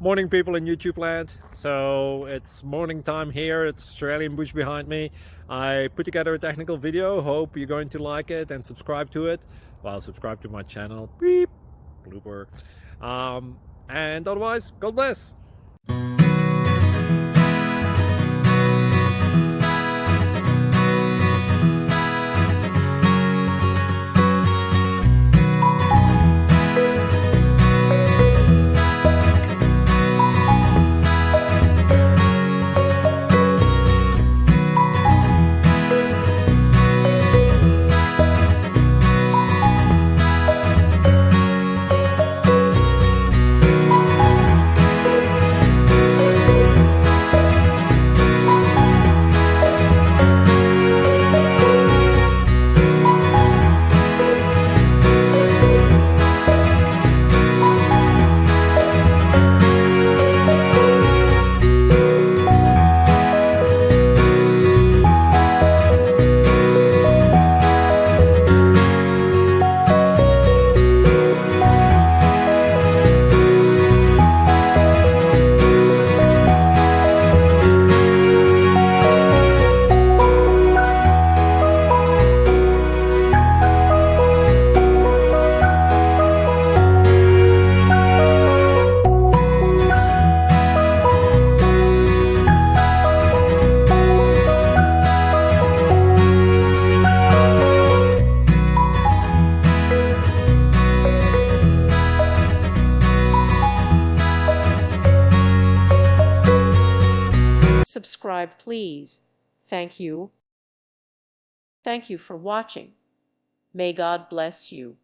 Morning, people in YouTube land. So it's morning time here. It's Australian bush behind me. I put together a technical video. Hope you're going to like it and subscribe to it. Well, subscribe to my channel. Beep, blooper. And otherwise, God bless. Subscribe, please. Thank you. Thank you for watching. May God bless you.